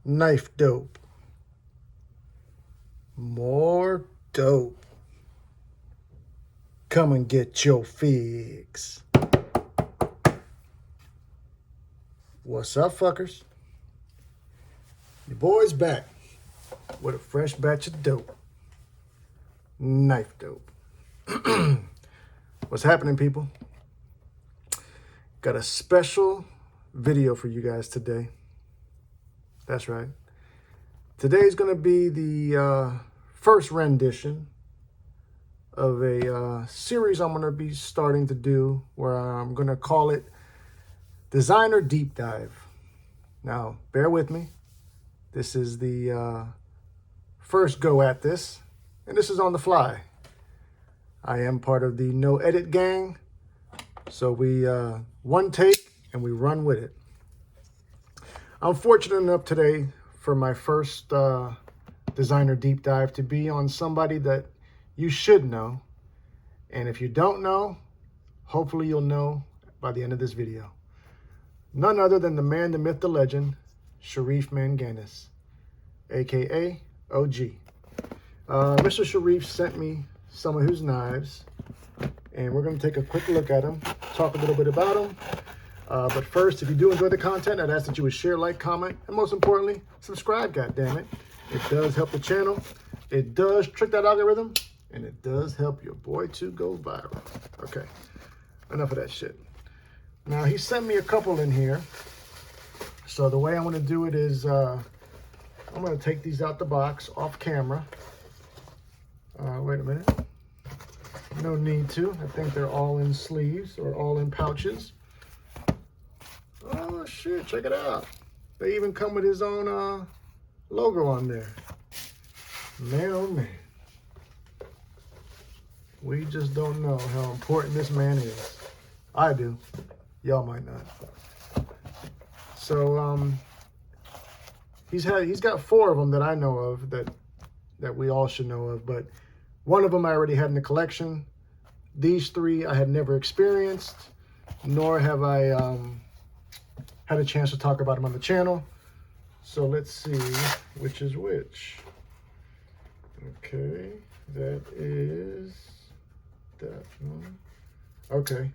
KnifeDope. More dope. Come and get your fix. What's up, fuckers? Your boy's back with a fresh batch of dope. KnifeDope. What's happening, people? Got a special video for you guys today. That's right. Today's going to be the first rendition of a series I'm going to be starting to do, where I'm going to call it Designer Deep Dive. Now, bear with me. This is the first go at this, and this is on the fly. I am part of the No Edit gang, so we one take and we run with it. I'm fortunate enough today for my first Designer Deep Dive to be on somebody that you should know. And if you don't know, hopefully you'll know by the end of this video. None other than the man, the myth, the legend, Sherif Manganas, aka OG. Mr. Sherif sent me some of his knives, and we're going to take a quick look at them, talk a little bit about them. But first, if you do enjoy the content, I'd ask that you would share, like, comment, and most importantly, subscribe, goddammit. It does help the channel. It does trick that algorithm, and it does help your boy to go viral. Okay, enough of that shit. Now, he sent me a couple in here. So the way I'm going to do it is I'm going to take these out the box off camera. Wait a minute. No need to. I think they're all in sleeves or all in pouches. Oh, shit. Check it out. They even come with his own logo on there. Man, oh, man. We just don't know how important this man is. I do. Y'all might not. So, he's got 4 of them that I know of that we all should know of, but one of them I already had in the collection. These 3 I had never experienced, nor have I had a chance to talk about them on the channel. So let's see which is which. Okay, that is that one. Okay,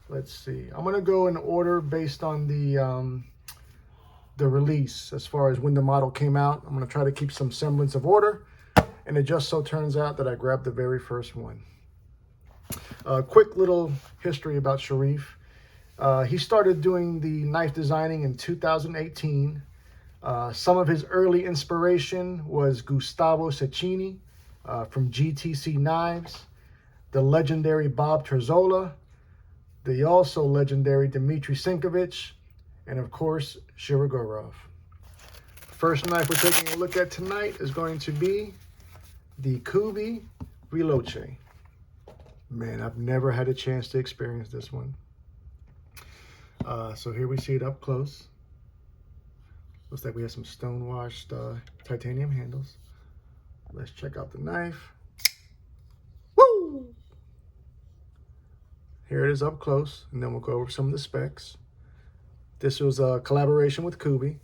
let's see. I'm gonna go in order based on the release, as far as when the model came out. I'm gonna try to keep some semblance of order, and it just so turns out that I grabbed the very first one. Quick little history about Sherif. He started doing the knife designing in 2018. Some of his early inspiration was Gustavo Cecchini from GTC Knives, the legendary Bob Terzola, the also legendary Dmitry Sinkovich, and of course, Shirogorov. First knife we're taking a look at tonight is going to be the Kubi Ruckus. Man, I've never had a chance to experience this one. So here we see it up close. Looks like we have some stone-washed titanium handles. Let's check out the knife. Woo! Here it is up close, and then we'll go over some of the specs. This was a collaboration with Kubi.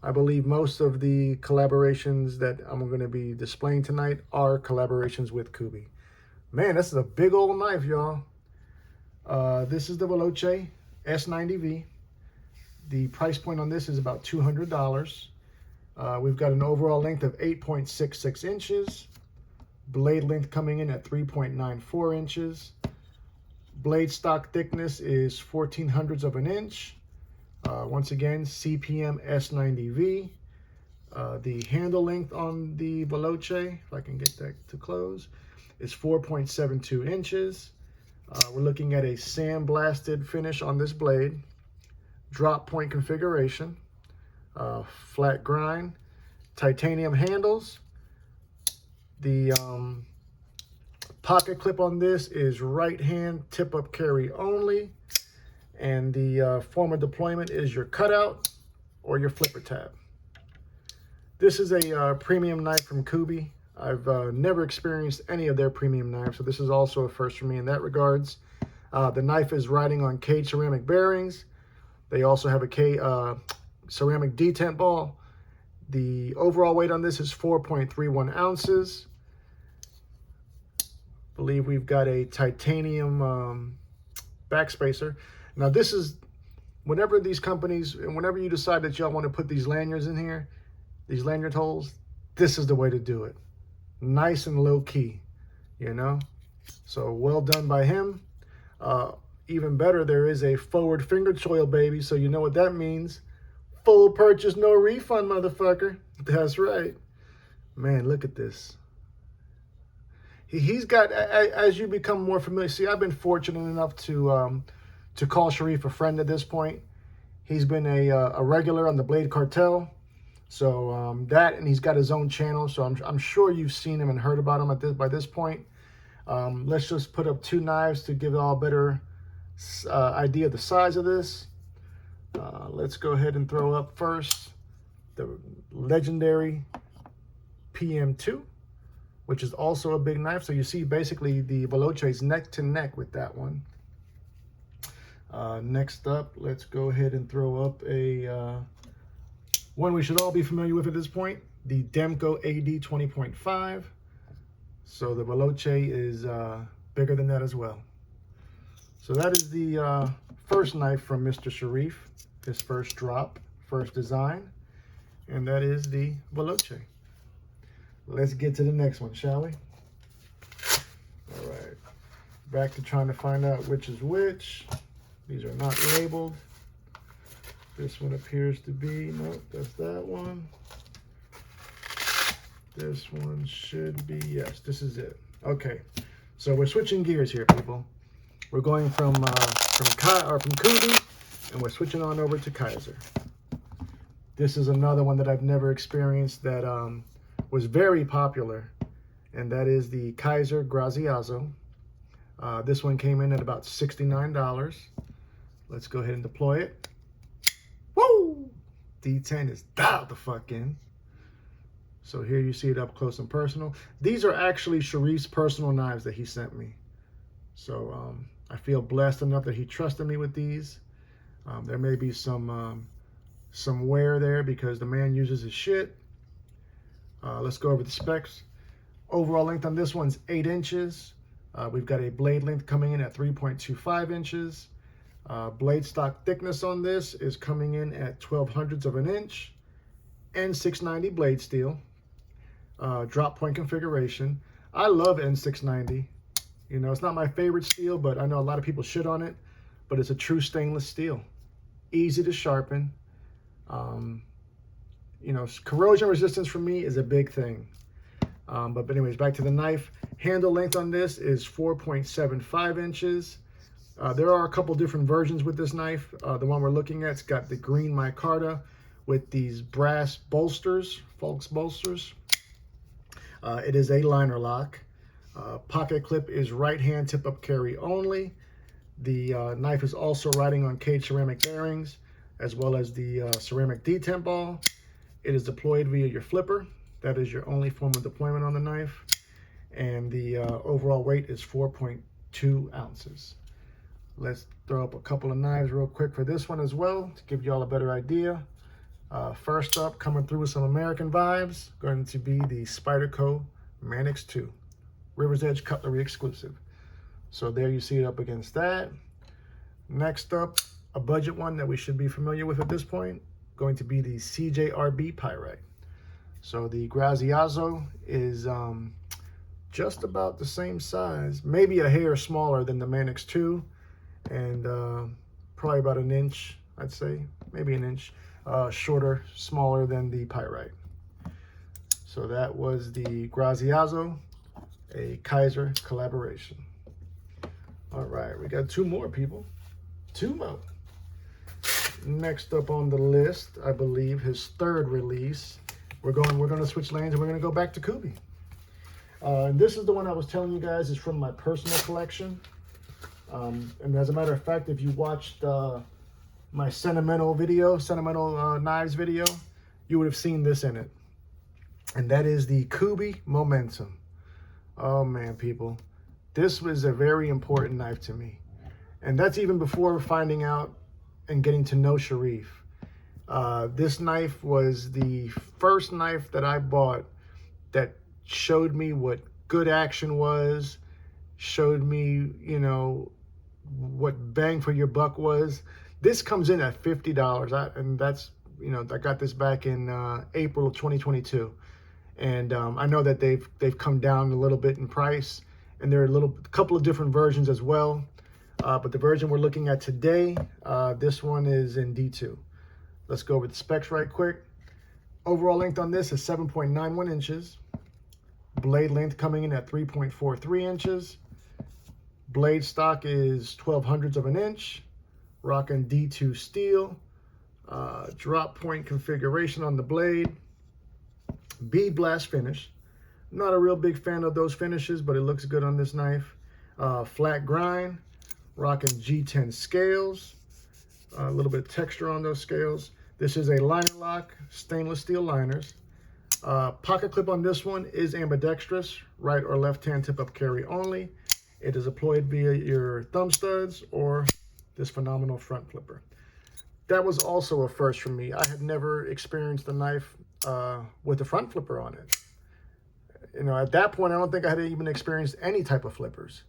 I believe most of the collaborations that I'm going to be displaying tonight are collaborations with Kubi. Man, this is a big old knife, y'all. This is the Veloce S90V. The price point on this is about $200. We've got an overall length of 8.66 inches. Blade length coming in at 3.94 inches. Blade stock thickness is 0.14 of an inch. Once again, CPM S90V. The handle length on the Veloce, if I can get that to close, is 4.72 inches. We're looking at a sandblasted finish on this blade. Drop point configuration. Flat grind. Titanium handles. The pocket clip on this is right hand tip up carry only. And the form of deployment is your cutout or your flipper tab. This is a premium knife from Kubi. I've never experienced any of their premium knives, so this is also a first for me in that regards. The knife is riding on cage ceramic bearings. They also have a ceramic detent ball. The overall weight on this is 4.31 ounces. I believe we've got a titanium backspacer. Now this is, whenever these companies, and whenever you decide that y'all want to put these lanyards in here, these lanyard holes, this is the way to do it. Nice and low key, you know? So well done by him. Even better, there is a forward finger choil, baby. So you know what that means. Full purchase, no refund, motherfucker. That's right. Man, look at this. He's got, as you become more familiar, see, I've been fortunate enough to call Sherif a friend at this point. He's been a regular on the Thebladecartel. So that, and he's got his own channel. So I'm sure you've seen him and heard about him by this point. Let's just put up two knives to give all a better idea of the size of this. Let's go ahead and throw up first the legendary PM2, which is also a big knife. So you see basically the veloce is neck to neck with that one. Next up, let's go ahead and throw up a one we should all be familiar with at this point, the Demko AD 20.5. So the veloce is bigger than that as well. So that is the first knife from Mr. Sherif, his first drop, first design, and that is the veloce. Let's get to the next one, shall we? All right, back to trying to find out which is which. These are not labeled. This one appears to be, nope, that's that one. This one should be, yes, this is it. Okay, so we're switching gears here, people. We're going from Kubi, and we're switching on over to Kaiser. This is another one that I've never experienced that was very popular, and that is the Kaiser Graziazzo. This one came in at about $69. Let's go ahead and deploy it. Woo! D10 is dialed the fuck in. So here you see it up close and personal. These are actually Sherif's personal knives that he sent me. So I feel blessed enough that he trusted me with these. There may be some wear there because the man uses his shit. Let's go over the specs. Overall length on this one's 8 inches. We've got a blade length coming in at 3.25 inches. Blade stock thickness on this is coming in at 0.12 of an inch N690 blade steel. Drop point configuration. I love N690. You know, it's not my favorite steel, but I know a lot of people shit on it, but it's a true stainless steel. Easy to sharpen. You know, corrosion resistance for me is a big thing. But anyways, back to the knife. Handle length on this is 4.75 inches. There are a couple different versions with this knife. The one we're looking at's got the green micarta with these brass bolsters, Folks bolsters. It is a liner lock. Pocket clip is right hand tip up carry only. The knife is also riding on cage ceramic bearings, as well as the ceramic detent ball. It is deployed via your flipper. That is your only form of deployment on the knife. And the overall weight is 4.2 ounces. Let's throw up a couple of knives real quick for this one as well to give you all a better idea. First up, coming through with some American vibes, going to be the Spyderco Manix 2, River's Edge Cutlery exclusive. So there you see it up against that. Next up, a budget one that we should be familiar with at this point, going to be the CJRB Pyrite. So the Graziazzo is just about the same size, maybe a hair smaller than the Manix 2, and probably about an inch, I'd say, maybe an inch shorter, smaller than the Pyrite. So that was the Graziazzo, a Kaiser collaboration. All right, we got two more, people. Two more. Next up on the list, I believe his third release. We're going to switch lanes and we're going to go back to Kubi. And this is the one I was telling you guys is from my personal collection. And as a matter of fact, if you watched my sentimental knives video, you would have seen this in it. And that is the Kubi Momentum. Oh man, people. This was a very important knife to me. And that's even before finding out and getting to know Sherif. This knife was the first knife that I bought that showed me what good action was, showed me, you know, what bang for your buck was. This comes in at $50, and that's, you know, I got this back in April of 2022, and I know that they've come down a little bit in price, and there are a couple of different versions as well. But the version we're looking at today, this one is in D2. Let's go over the specs right quick. Overall length on this is 7.91 inches. Blade length coming in at 3.43 inches. Blade stock is 12/100ths of an inch. Rocking D2 steel. Drop point configuration on the blade. Bead blast finish. Not a real big fan of those finishes, but it looks good on this knife. Flat grind. Rocking G10 scales. A little bit of texture on those scales. This is a liner lock, stainless steel liners. Pocket clip on this one is ambidextrous, right or left hand tip up carry only. It is deployed via your thumb studs or this phenomenal front flipper. That was also a first for me. I had never experienced a knife with a front flipper on it. You know, at that point, I don't think I had even experienced any type of flippers.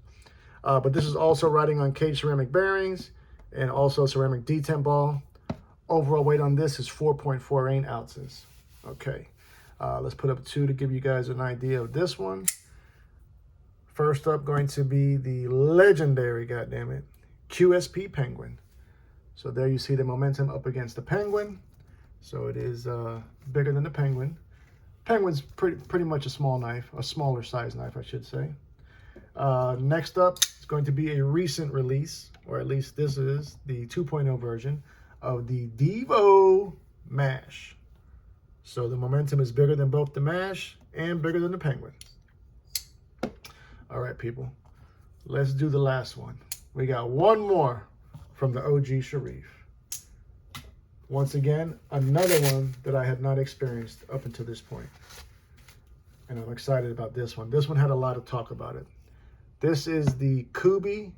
But this is also riding on cage ceramic bearings and also ceramic detent ball. Overall weight on this is 4.48 ounces. Okay, let's put up two to give you guys an idea of this one. First up, going to be the legendary, goddammit, QSP Penguin. So there you see the Momentum up against the Penguin. So it is bigger than the Penguin. Penguin's pretty much a small knife, a smaller size knife, I should say. Next up, it's going to be a recent release, or at least this is the 2.0 version of the Devo Mash. So the Momentum is bigger than both the Mash and bigger than the Penguin. All right, people, let's do the last one. We got one more from the OG Sherif. Once again, another one that I had not experienced up until this point. And I'm excited about this one. This one had a lot of talk about it. This is the Kubi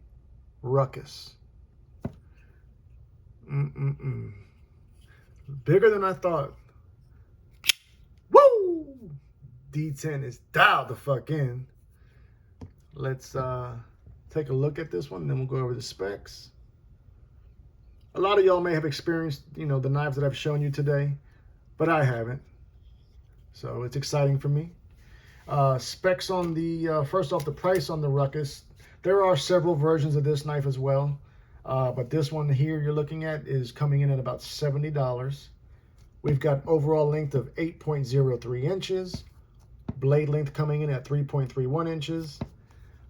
Ruckus. Bigger than I thought. Woo! D10 is dialed the fuck in. Let's take a look at this one, and then we'll go over the specs. A lot of y'all may have experienced, you know, the knives that I've shown you today, but I haven't. So it's exciting for me. Specs on the, first off, the price on the Ruckus. There are several versions of this knife as well, but this one here you're looking at is coming in at about $70. We've got overall length of 8.03 inches. Blade length coming in at 3.31 inches.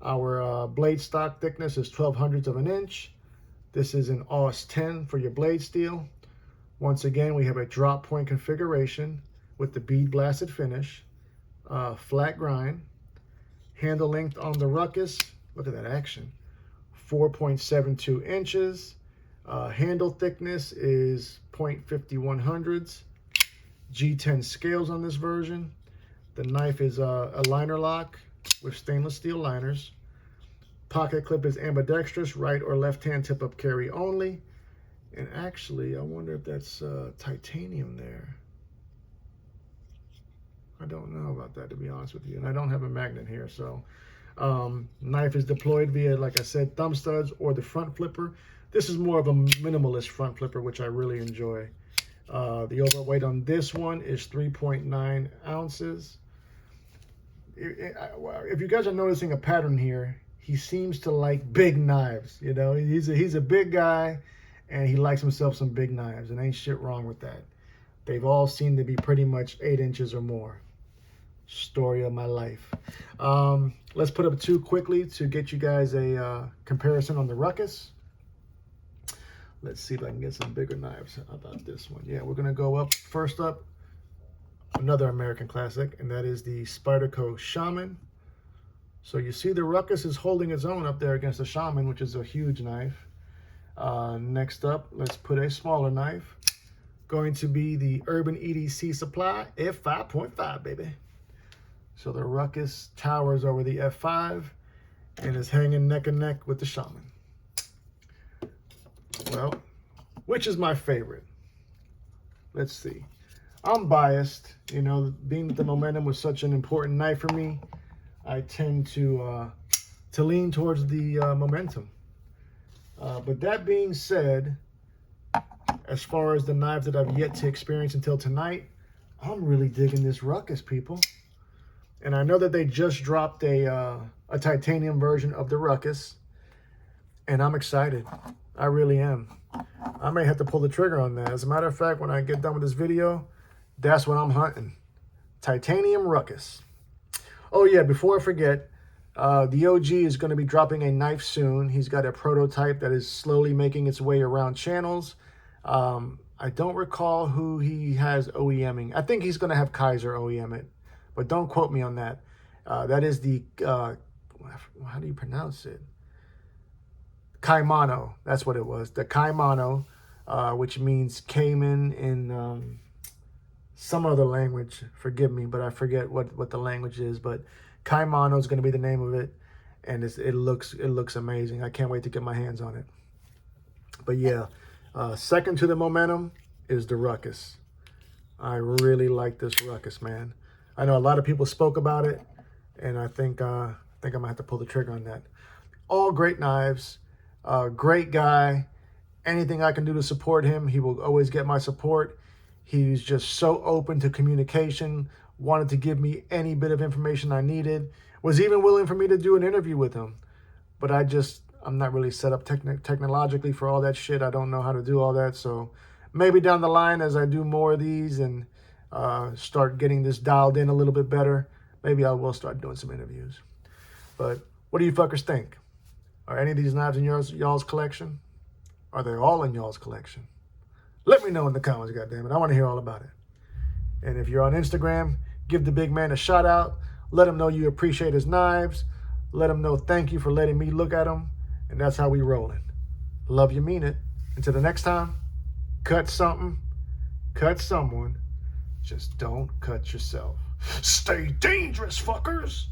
Our blade stock thickness is 12/100ths of an inch. This is an AUS 10 for your blade steel. Once again, we have a drop point configuration with the bead blasted finish. Flat grind. Handle length on the Ruckus, look at that action, 4.72 inches. Handle thickness is 0.5100ths. G10 scales on this version. The knife is a liner lock with stainless steel liners. Pocket clip is ambidextrous, right or left hand tip up carry only. And actually, I wonder if that's titanium there. I don't know about that, to be honest with you. And I don't have a magnet here, so. Knife is deployed via, like I said, thumb studs or the front flipper. This is more of a minimalist front flipper, which I really enjoy. The overall weight on this one is 3.9 ounces. If you guys are noticing a pattern here, he seems to like big knives. You know, he's a big guy, and he likes himself some big knives, and ain't shit wrong with that. They've all seemed to be pretty much 8 inches or more. Story of my life. Let's put up two quickly to get you guys a comparison on the Ruckus. Let's see if I can get some bigger knives. How about this one? Yeah, we're gonna go up. First up, another American classic, and that is the Spyderco Shaman. So you see the Ruckus is holding its own up there against the Shaman, which is a huge knife. Next up, let's put a smaller knife. Going to be the Urban EDC Supply F5.5, baby. So the Ruckus towers over the F5 and is hanging neck and neck with the Shaman. Well, which is my favorite? let's see. I'm biased, you know, being that the Momentum was such an important knife for me. I tend to lean towards the Momentum. But that being said, as far as the knives that I've yet to experience until tonight, I'm really digging this Ruckus, people. And I know that they just dropped a titanium version of the Ruckus, and I'm excited. I really am. I may have to pull the trigger on that. As a matter of fact, when I get done with this video, that's what I'm hunting. Titanium Ruckus. Oh yeah, before I forget, the OG is going to be dropping a knife soon. He's got a prototype that is slowly making its way around channels. I don't recall who he has OEMing. I think he's going to have Kaiser OEM it, but don't quote me on that. That is the, how do you pronounce it? Kaimano, that's what it was. The Kaimano, which means Cayman in some other language. Forgive me, but I forget what the language is. But Kaimano is going to be the name of it, and it looks amazing. I can't wait to get my hands on it. But yeah, second to the Momentum is the Ruckus. I really like this Ruckus, man. I know a lot of people spoke about it, and I think I'm gonna have to pull the trigger on that. All great knives. Great guy. Anything I can do to support him, he will always get my support. He's just so open to communication, wanted to give me any bit of information I needed, was even willing for me to do an interview with him. But I'm not really set up technologically for all that shit. I don't know how to do all that. So maybe down the line, as I do more of these and start getting this dialed in a little bit better, maybe I will start doing some interviews. But what do you fuckers think? Are any of these knives in y'all's collection? Are they all in y'all's collection? Let me know in the comments, goddammit. I want to hear all about it. And if you're on Instagram, give the big man a shout out. Let him know you appreciate his knives. Let him know thank you for letting me look at them. And that's how we rolling. Love you, mean it. Until the next time, cut something, cut someone. Just don't cut yourself. Stay dangerous, fuckers.